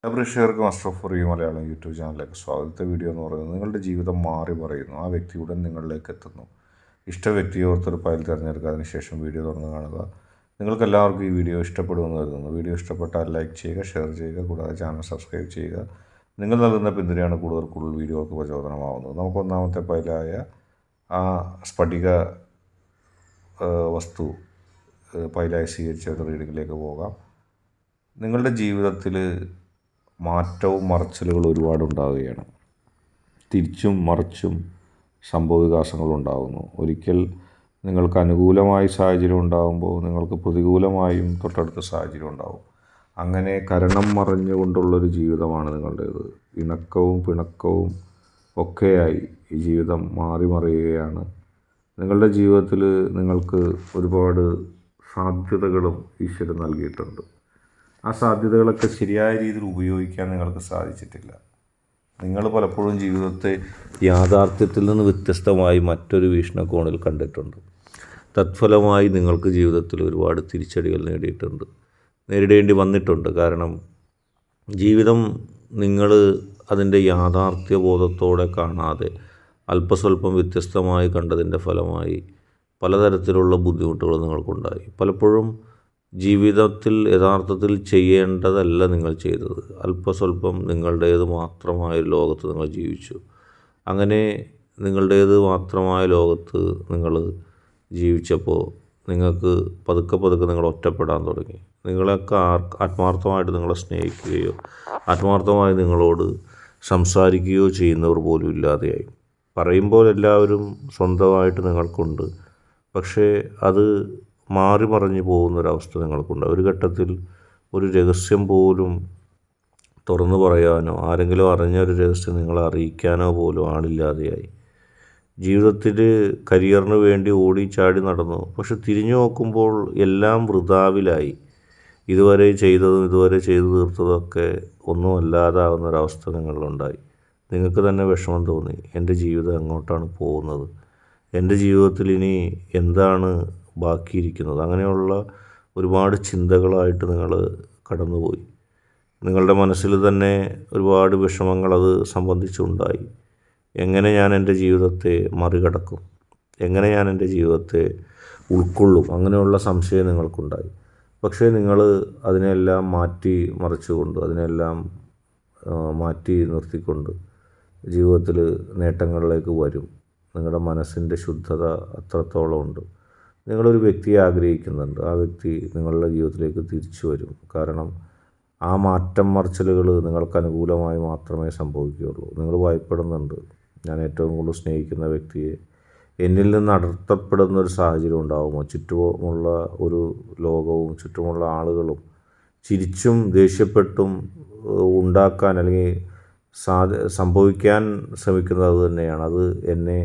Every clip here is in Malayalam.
പ്രേക്ഷകർക്ക് master of review Malayalam YouTube ചാനലിലേക്ക് സ്വാഗതത്തെ വീഡിയോ എന്ന് പറയുന്നത് നിങ്ങളുടെ ജീവിതം മാറി പറയുന്നു. ആ വ്യക്തി ഉടൻ നിങ്ങളിലേക്ക് എത്തുന്നു. ഇഷ്ട വ്യക്തിയെ ഓർത്തൊരു ഫയൽ തിരഞ്ഞെടുക്കുക. അതിനുശേഷം വീഡിയോ തുറന്ന് കാണുക. നിങ്ങൾക്ക് എല്ലാവർക്കും ഈ വീഡിയോ ഇഷ്ടപ്പെടുമെന്ന് കരുതുന്നു. വീഡിയോ ഇഷ്ടപ്പെട്ടാൽ ലൈക്ക് ചെയ്യുക, ഷെയർ ചെയ്യുക, കൂടാതെ ചാനൽ സബ്സ്ക്രൈബ് ചെയ്യുക. നിങ്ങൾ നൽകുന്ന പിന്തുണയാണ് കൂടുതൽ വീഡിയോകൾക്ക് പ്രചോദനമാവുന്നത്. നമുക്ക് ഒന്നാമത്തെ ഫയലായ ആ സ്ഫടിക വസ്തു ഫയലായി സ്വീകരിച്ച ഒരു റീഡിങ്ങിലേക്ക് പോകാം. നിങ്ങളുടെ ജീവിതത്തിൽ മാറ്റവും മറച്ചിലുകളും ഒരുപാടുണ്ടാവുകയാണ്. തിരിച്ചും മറിച്ചും സംഭവവികാസങ്ങളുണ്ടാകുന്നു. ഒരിക്കൽ നിങ്ങൾക്ക് അനുകൂലമായ സാഹചര്യം ഉണ്ടാകുമ്പോൾ നിങ്ങൾക്ക് പ്രതികൂലമായും തൊട്ടടുത്ത സാഹചര്യം ഉണ്ടാകും. അങ്ങനെ കരണം മറിഞ്ഞുകൊണ്ടുള്ളൊരു ജീവിതമാണ് നിങ്ങളുടേത്. ഇണക്കവും പിണക്കവും ഒക്കെയായി ഈ ജീവിതം മാറി മറിയുകയാണ്. നിങ്ങളുടെ ജീവിതത്തിൽ നിങ്ങൾക്ക് ഒരുപാട് സാധ്യതകളും ഈശ്വരൻ നൽകിയിട്ടുണ്ട്. ആ സാധ്യതകളൊക്കെ ശരിയായ രീതിയിൽ ഉപയോഗിക്കാൻ നിങ്ങൾക്ക് സാധിച്ചിട്ടില്ല. നിങ്ങൾ പലപ്പോഴും ജീവിതത്തെ യാഥാർത്ഥ്യത്തിൽ നിന്ന് വ്യത്യസ്തമായി മറ്റൊരു വീക്ഷണകോണിൽ കണ്ടിട്ടുണ്ട്. തത്ഫലമായി നിങ്ങൾക്ക് ജീവിതത്തിൽ ഒരുപാട് തിരിച്ചടികൾ നേരിടേണ്ടി വന്നിട്ടുണ്ട്. കാരണം ജീവിതം നിങ്ങൾ അതിൻ്റെ യാഥാർത്ഥ്യബോധത്തോടെ കാണാതെ അല്പസ്വല്പം വ്യത്യസ്തമായി കണ്ടതിൻ്റെ ഫലമായി പലതരത്തിലുള്ള ബുദ്ധിമുട്ടുകൾ നിങ്ങൾക്കുണ്ടായി. പലപ്പോഴും ജീവിതത്തിൽ യഥാർത്ഥത്തിൽ ചെയ്യേണ്ടതല്ല നിങ്ങൾ ചെയ്തത്. അല്പസ്വല്പം നിങ്ങളുടേത് മാത്രമായ ലോകത്ത് നിങ്ങൾ ജീവിച്ചു. അങ്ങനെ നിങ്ങളുടേത് മാത്രമായ ലോകത്ത് നിങ്ങൾ ജീവിച്ചപ്പോൾ നിങ്ങൾക്ക് പതുക്കെ നിങ്ങൾ ഒറ്റപ്പെടാൻ തുടങ്ങി. നിങ്ങളൊക്കെ ആത്മാർത്ഥമായിട്ട് നിങ്ങളെ സ്നേഹിക്കുകയോ ആത്മാർത്ഥമായി നിങ്ങളോട് സംസാരിക്കുകയോ ചെയ്യുന്നവർ പോലും ഇല്ലാതെയായി. പറയുമ്പോൾ എല്ലാവരും സ്വന്തമായിട്ട് നിങ്ങൾക്കുണ്ട്, പക്ഷേ അത് മാറി മറിഞ്ഞു പോകുന്നൊരവസ്ഥ നിങ്ങൾക്കുണ്ട്. ഒരു ഘട്ടത്തിൽ ഒരു രഹസ്യം പോലും തുറന്നു പറയാനോ ആരെങ്കിലും അറിഞ്ഞ ഒരു രഹസ്യം നിങ്ങളെ അറിയിക്കാനോ പോലും ആളില്ലാതെയായി. ജീവിതത്തിൽ കരിയറിന് വേണ്ടി ഓടിച്ചാടി നടന്നു, പക്ഷെ തിരിഞ്ഞു നോക്കുമ്പോൾ എല്ലാം വൃഥാവിലായി. ഇതുവരെ ചെയ്തു തീർത്തതൊക്കെ ഒന്നും അല്ലാതാവുന്നൊരവസ്ഥ നിങ്ങളിലുണ്ടായി. നിങ്ങൾക്ക് തന്നെ വിഷമം തോന്നി. എൻ്റെ ജീവിതം എങ്ങോട്ടാണ് പോകുന്നത്? എൻ്റെ ജീവിതത്തിൽ ഇനി എന്താണ് ബാക്കിയിരിക്കുന്നത്? അങ്ങനെയുള്ള ഒരുപാട് ചിന്തകളായിട്ട് നിങ്ങൾ കടന്നുപോയി. നിങ്ങളുടെ മനസ്സിൽ തന്നെ ഒരുപാട് വിഷമങ്ങൾ അത് സംബന്ധിച്ചുണ്ടായി. എങ്ങനെ ഞാൻ എൻ്റെ ജീവിതത്തെ മറികടക്കും? എങ്ങനെ ഞാൻ എൻ്റെ ജീവിതത്തെ ഉൾക്കൊള്ളും? അങ്ങനെയുള്ള സംശയം നിങ്ങൾക്കുണ്ടായി. പക്ഷേ നിങ്ങൾ അതിനെല്ലാം മാറ്റി മറിച്ചുകൊണ്ട്, അതിനെല്ലാം മാറ്റി നിർത്തിക്കൊണ്ട് ജീവിതത്തിൽ നേട്ടങ്ങളിലേക്ക് വരും. നിങ്ങളുടെ മനസ്സിൻ്റെ ശുദ്ധത അത്രത്തോളം ഉണ്ട്. നിങ്ങളൊരു വ്യക്തിയെ ആഗ്രഹിക്കുന്നുണ്ട്. ആ വ്യക്തി നിങ്ങളുടെ ജീവിതത്തിലേക്ക് തിരിച്ചു വരും. കാരണം ആ മാറ്റം മറിച്ചിലുകൾ നിങ്ങൾക്ക് അനുകൂലമായി മാത്രമേ സംഭവിക്കുകയുള്ളൂ. നിങ്ങൾ ഭയപ്പെടുന്നുണ്ട്, ഞാൻ ഏറ്റവും കൂടുതൽ സ്നേഹിക്കുന്ന വ്യക്തിയെ എന്നിൽ നിന്ന് അടർത്തപ്പെടുന്നൊരു സാഹചര്യം ഉണ്ടാകുമോ? ചുറ്റുമുള്ള ഒരു ലോകവും ചുറ്റുമുള്ള ആളുകളും ചിരിച്ചും ദേഷ്യപ്പെട്ടും ഉണ്ടാക്കാൻ അല്ലെങ്കിൽ സംഭവിക്കാൻ ശ്രമിക്കുന്നത് അത് തന്നെയാണ്. അത് എന്നെ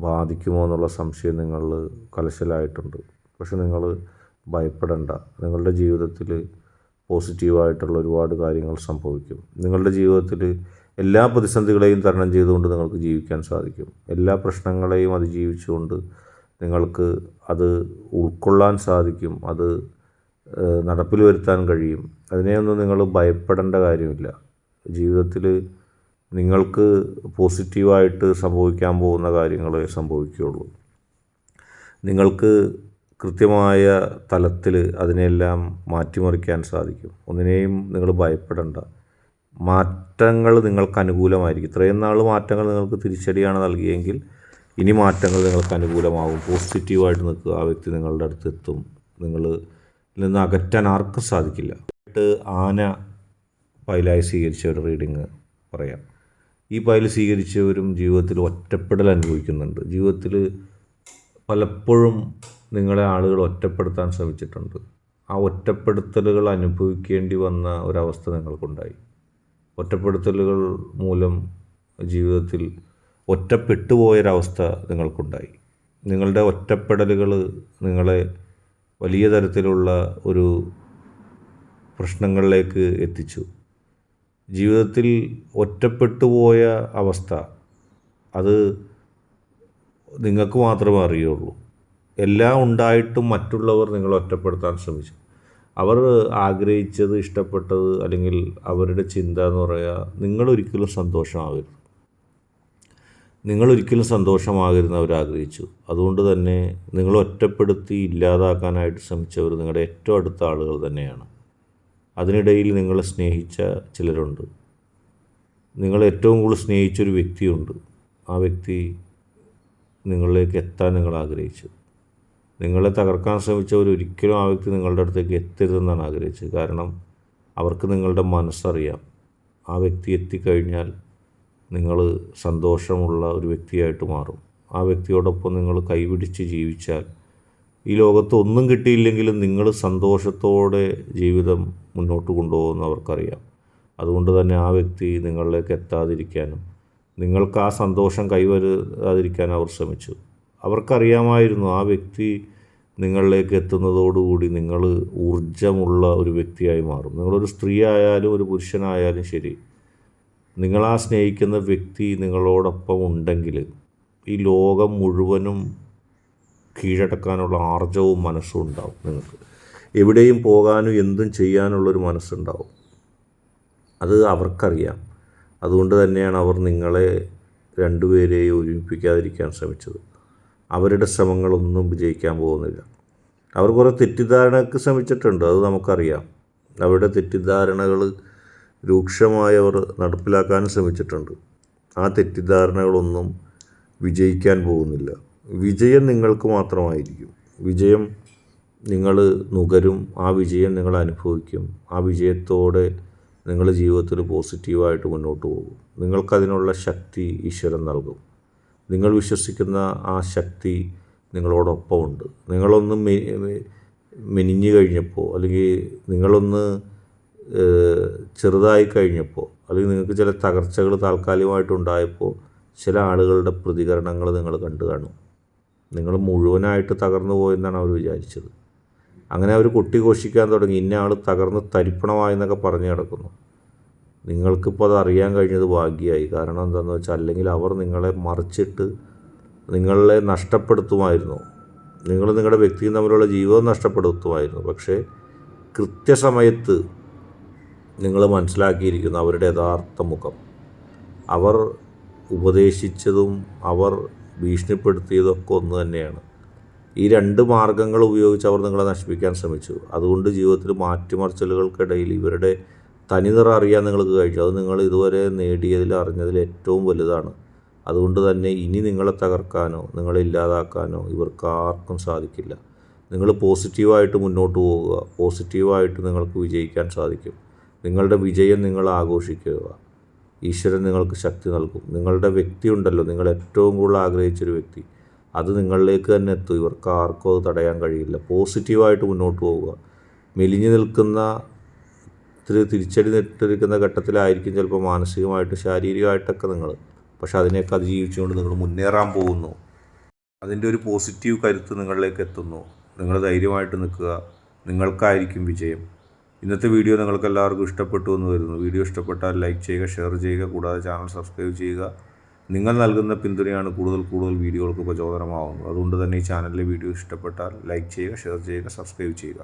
ബാധിക്കുമോ എന്നുള്ള സംശയം നിങ്ങൾ കലശലായിട്ടുണ്ട്. പക്ഷെ നിങ്ങൾ ഭയപ്പെടേണ്ട. നിങ്ങളുടെ ജീവിതത്തിൽ പോസിറ്റീവായിട്ടുള്ള ഒരുപാട് കാര്യങ്ങൾ സംഭവിക്കും. നിങ്ങളുടെ ജീവിതത്തിൽ എല്ലാ പ്രതിസന്ധികളെയും തരണം ചെയ്തുകൊണ്ട് നിങ്ങൾക്ക് ജീവിക്കാൻ സാധിക്കും. എല്ലാ പ്രശ്നങ്ങളെയും അതിജീവിച്ചുകൊണ്ട് നിങ്ങൾക്ക് അത് ഉൾക്കൊള്ളാൻ സാധിക്കും. അത് നടപ്പിൽ വരുത്താൻ കഴിയും. അതിനെയൊന്നും നിങ്ങൾ ഭയപ്പെടേണ്ട കാര്യമില്ല. ജീവിതത്തിൽ നിങ്ങൾക്ക് പോസിറ്റീവായിട്ട് സംഭവിക്കാൻ പോകുന്ന കാര്യങ്ങളെ സംഭവിക്കുകയുള്ളൂ. നിങ്ങൾക്ക് കൃത്യമായ തലത്തിൽ അതിനെല്ലാം മാറ്റിമറിക്കാൻ സാധിക്കും. ഒന്നിനെയും നിങ്ങൾ ഭയപ്പെടേണ്ട. മാറ്റങ്ങൾ നിങ്ങൾക്ക് അനുകൂലമായിരിക്കും. ഇത്രയും നാൾ മാറ്റങ്ങൾ നിങ്ങൾക്ക് തിരിച്ചടിയാണ് നൽകിയെങ്കിൽ ഇനി മാറ്റങ്ങൾ നിങ്ങൾക്ക് അനുകൂലമാകും. പോസിറ്റീവായിട്ട് നിൽക്കുക. ആ വ്യക്തി നിങ്ങളുടെ അടുത്തെത്തും. നിങ്ങളിൽ നിന്ന് അകറ്റാൻ ആർക്കും സാധിക്കില്ല. ആന ഫയലായി സ്വീകരിച്ച ഒരു റീഡിങ് പറയാം. ഈ ഫയൽ സ്വീകരിച്ചവരും ജീവിതത്തിൽ ഒറ്റപ്പെടൽ അനുഭവിക്കുന്നുണ്ട്. ജീവിതത്തിൽ പലപ്പോഴും നിങ്ങളെ ആളുകൾ ഒറ്റപ്പെടുത്താൻ ശ്രമിച്ചിട്ടുണ്ട്. ആ ഒറ്റപ്പെടുത്തലുകൾ അനുഭവിക്കേണ്ടി വന്ന ഒരവസ്ഥ നിങ്ങൾക്കുണ്ടായി. ഒറ്റപ്പെടുത്തലുകൾ മൂലം ജീവിതത്തിൽ ഒറ്റപ്പെട്ടു പോയൊരവസ്ഥ നിങ്ങൾക്കുണ്ടായി. നിങ്ങളുടെ ഒറ്റപ്പെടലുകൾ നിങ്ങളെ വലിയ തരത്തിലുള്ള ഒരു പ്രശ്നങ്ങളിലേക്ക് എത്തിച്ചു. ജീവിതത്തിൽ ഒറ്റപ്പെട്ടു പോയ അവസ്ഥ അത് നിങ്ങൾക്ക് മാത്രമേ അറിയുള്ളൂ. എല്ലാം ഉണ്ടായിട്ടും മറ്റുള്ളവർ നിങ്ങളെ ഒറ്റപ്പെടുത്താൻ ശ്രമിച്ചു. അവർ ആഗ്രഹിച്ചത്, ഇഷ്ടപ്പെട്ടത്, അല്ലെങ്കിൽ അവരുടെ ചിന്ത എന്ന് പറയുക നിങ്ങളൊരിക്കലും സന്തോഷമാകരുത്. നിങ്ങളൊരിക്കലും സന്തോഷമാകരുതെന്ന് അവരാഗ്രഹിച്ചു. അതുകൊണ്ട് തന്നെ നിങ്ങൾ ഒറ്റപ്പെടുത്തി ഇല്ലാതാക്കാനായിട്ട് ശ്രമിച്ചവർ നിങ്ങളുടെ ഏറ്റവും അടുത്ത ആളുകൾ തന്നെയാണ്. അതിനിടയിൽ നിങ്ങളെ സ്നേഹിച്ച ചിലരുണ്ട്. നിങ്ങൾ ഏറ്റവും കൂടുതൽ സ്നേഹിച്ചൊരു വ്യക്തിയുണ്ട്. ആ വ്യക്തി നിങ്ങളിലേക്ക് എത്താൻ നിങ്ങൾ ആഗ്രഹിച്ചു. നിങ്ങളെ തകർക്കാൻ ശ്രമിച്ചവർ ഒരിക്കലും ആ വ്യക്തി നിങ്ങളുടെ അടുത്തേക്ക് എത്തരുതെന്നാണ് ആഗ്രഹിച്ചത്. കാരണം അവർക്ക് നിങ്ങളുടെ മനസ്സറിയാം. ആ വ്യക്തി എത്തിക്കഴിഞ്ഞാൽ നിങ്ങൾ സന്തോഷമുള്ള ഒരു വ്യക്തിയായിട്ട് മാറും. ആ വ്യക്തിയോടൊപ്പം നിങ്ങൾ കൈപിടിച്ച് ജീവിച്ചാൽ ഈ ലോകത്ത് ഒന്നും കിട്ടിയില്ലെങ്കിലും നിങ്ങൾ സന്തോഷത്തോടെ ജീവിതം മുന്നോട്ട് കൊണ്ടുപോകുമെന്ന് അവർക്കറിയാം. അതുകൊണ്ട് തന്നെ ആ വ്യക്തി നിങ്ങളിലേക്ക് എത്താതിരിക്കാനും നിങ്ങൾക്ക് ആ സന്തോഷം കൈവരാതിരിക്കാൻ അവർ ശ്രമിച്ചു. അവർക്കറിയാമായിരുന്നു ആ വ്യക്തി നിങ്ങളിലേക്ക് എത്തുന്നതോടുകൂടി നിങ്ങൾ ഊർജ്ജമുള്ള ഒരു വ്യക്തിയായി മാറും. നിങ്ങളൊരു സ്ത്രീ ആയാലും ഒരു പുരുഷനായാലും ശരി, നിങ്ങളാ സ്നേഹിക്കുന്ന വ്യക്തി നിങ്ങളോടൊപ്പം ഉണ്ടെങ്കിൽ ഈ ലോകം മുഴുവനും കീഴടക്കാനുള്ള ആർജവും മനസ്സും ഉണ്ടാവും. നിങ്ങൾക്ക് എവിടെയും പോകാനും എന്തും ചെയ്യാനുള്ളൊരു മനസ്സുണ്ടാവും. അത് അവർക്കറിയാം. അതുകൊണ്ട് തന്നെയാണ് അവർ നിങ്ങളെ രണ്ടുപേരെയും ഒരുമിപ്പിക്കാതിരിക്കാൻ ശ്രമിച്ചത്. അവരുടെ ശ്രമങ്ങളൊന്നും വിജയിക്കാൻ പോകുന്നില്ല. അവർ കുറേ തെറ്റിദ്ധാരണയ്ക്ക് ശ്രമിച്ചിട്ടുണ്ട്, അത് നമുക്കറിയാം. അവരുടെ തെറ്റിദ്ധാരണകൾ രൂക്ഷമായി അവർ നടപ്പിലാക്കാനും ശ്രമിച്ചിട്ടുണ്ട്. ആ തെറ്റിദ്ധാരണകളൊന്നും വിജയിക്കാൻ പോകുന്നില്ല. വിജയം നിങ്ങൾക്ക് മാത്രമായിരിക്കും. വിജയം നിങ്ങൾ നുകരും. ആ വിജയം നിങ്ങൾ അനുഭവിക്കും. ആ വിജയത്തോടെ നിങ്ങൾ ജീവിതത്തിൽ പോസിറ്റീവായിട്ട് മുന്നോട്ട് പോകും. നിങ്ങൾക്കതിനുള്ള ശക്തി ഈശ്വരൻ നൽകും. നിങ്ങൾ വിശ്വസിക്കുന്ന ആ ശക്തി നിങ്ങളോടൊപ്പമുണ്ട്. നിങ്ങളൊന്ന് മെനിഞ്ഞു കഴിഞ്ഞപ്പോൾ, അല്ലെങ്കിൽ നിങ്ങളൊന്ന് ചെറുതായി കഴിഞ്ഞപ്പോൾ, അല്ലെങ്കിൽ നിങ്ങൾക്ക് ചില തകർച്ചകൾ താൽക്കാലികമായിട്ടുണ്ടായപ്പോൾ ചില ആളുകളുടെ പ്രതികരണങ്ങൾ നിങ്ങൾ കണ്ടു കാണും. നിങ്ങൾ മുഴുവനായിട്ട് തകർന്നു പോയെന്നാണ് അവർ വിചാരിച്ചത്. അങ്ങനെ അവർ കൊട്ടിഘോഷിക്കാൻ തുടങ്ങി, ഇന്ന ആൾ തകർന്ന് തരിപ്പണമായെന്നൊക്കെ പറഞ്ഞു കിടക്കുന്നു. നിങ്ങൾക്കിപ്പോൾ അത് അറിയാൻ കഴിഞ്ഞത് ഭാഗ്യമായി. കാരണം എന്താണെന്ന് വെച്ചാൽ, അല്ലെങ്കിൽ അവർ നിങ്ങളെ മറിച്ചിട്ട് നിങ്ങളെ നഷ്ടപ്പെടുത്തുമായിരുന്നു. നിങ്ങൾ നിങ്ങളുടെ വ്യക്തിയും തമ്മിലുള്ള ജീവിതം നഷ്ടപ്പെടുത്തുമായിരുന്നു. പക്ഷേ കൃത്യസമയത്ത് നിങ്ങൾ മനസ്സിലാക്കിയിരിക്കുന്നു അവരുടെ യഥാർത്ഥ മുഖം. അവർ ഉപദേശിച്ചതും അവർ ഭീഷണിപ്പെടുത്തിയതൊക്കെ ഒന്ന് തന്നെയാണ്. ഈ രണ്ട് മാർഗങ്ങൾ ഉപയോഗിച്ച് അവർ നിങ്ങളെ നശിപ്പിക്കാൻ ശ്രമിച്ചു. അതുകൊണ്ട് ജീവിതത്തിൽ മാറ്റിമറിച്ചലുകൾക്കിടയിൽ ഇവരുടെ തനിനിറം അറിയാൻ നിങ്ങൾക്ക് കഴിച്ചു. അത് നിങ്ങൾ ഇതുവരെ നേടിയതിൽ അറിഞ്ഞതിൽ ഏറ്റവും വലുതാണ്. അതുകൊണ്ട് തന്നെ ഇനി നിങ്ങളെ തകർക്കാനോ നിങ്ങളെ ഇല്ലാതാക്കാനോ ഇവർക്ക് ആർക്കും സാധിക്കില്ല. നിങ്ങൾ പോസിറ്റീവായിട്ട് മുന്നോട്ട് പോവുക. പോസിറ്റീവായിട്ട് നിങ്ങൾക്ക് വിജയിക്കാൻ സാധിക്കും. നിങ്ങളുടെ വിജയം നിങ്ങൾ ആഘോഷിക്കുക. ഈശ്വരൻ നിങ്ങൾക്ക് ശക്തി നൽകും. നിങ്ങളുടെ വ്യക്തി ഉണ്ടല്ലോ, നിങ്ങൾ ഏറ്റവും കൂടുതൽ ആഗ്രഹിച്ചൊരു വ്യക്തി, അത് നിങ്ങളിലേക്ക് തന്നെ എത്തും. ഇവർക്ക് ആർക്കും അത് തടയാൻ കഴിയില്ല. പോസിറ്റീവായിട്ട് മുന്നോട്ട് പോവുക. മെലിഞ്ഞു നിൽക്കുന്ന തിരിച്ചടി നേരിട്ടിരിക്കുന്ന ഘട്ടത്തിലായിരിക്കും ചിലപ്പോൾ മാനസികമായിട്ടും ശാരീരികമായിട്ടൊക്കെ നിങ്ങൾ, പക്ഷെ അതിനെയൊക്കെ അതിജീവിച്ചുകൊണ്ട് നിങ്ങൾ മുന്നേറാൻ പോകുന്നു. അതിൻ്റെ ഒരു പോസിറ്റീവ് കരുത്ത് നിങ്ങളിലേക്ക് എത്തുന്നു. നിങ്ങൾ ധൈര്യമായിട്ട് നിൽക്കുക. നിങ്ങൾക്കായിരിക്കും വിജയം. ഇന്നത്തെ വീഡിയോ നിങ്ങൾക്ക് എല്ലാവർക്കും ഇഷ്ടപ്പെട്ടു എന്ന് വരുന്നു. വീഡിയോ ഇഷ്ടപ്പെട്ടാൽ ലൈക്ക് ചെയ്യുക, ഷെയർ ചെയ്യുക, കൂടാതെ ചാനൽ സബ്സ്ക്രൈബ് ചെയ്യുക. നിങ്ങൾ നൽകുന്ന പിന്തുണയാണ് കൂടുതൽ വീഡിയോകൾക്ക് പ്രചോദനമാകുന്നത്. അതുകൊണ്ട് തന്നെ ഈ ചാനലിലെ വീഡിയോ ഇഷ്ടപ്പെട്ടാൽ ലൈക്ക് ചെയ്യുക, ഷെയർ ചെയ്യുക, സബ്സ്ക്രൈബ് ചെയ്യുക.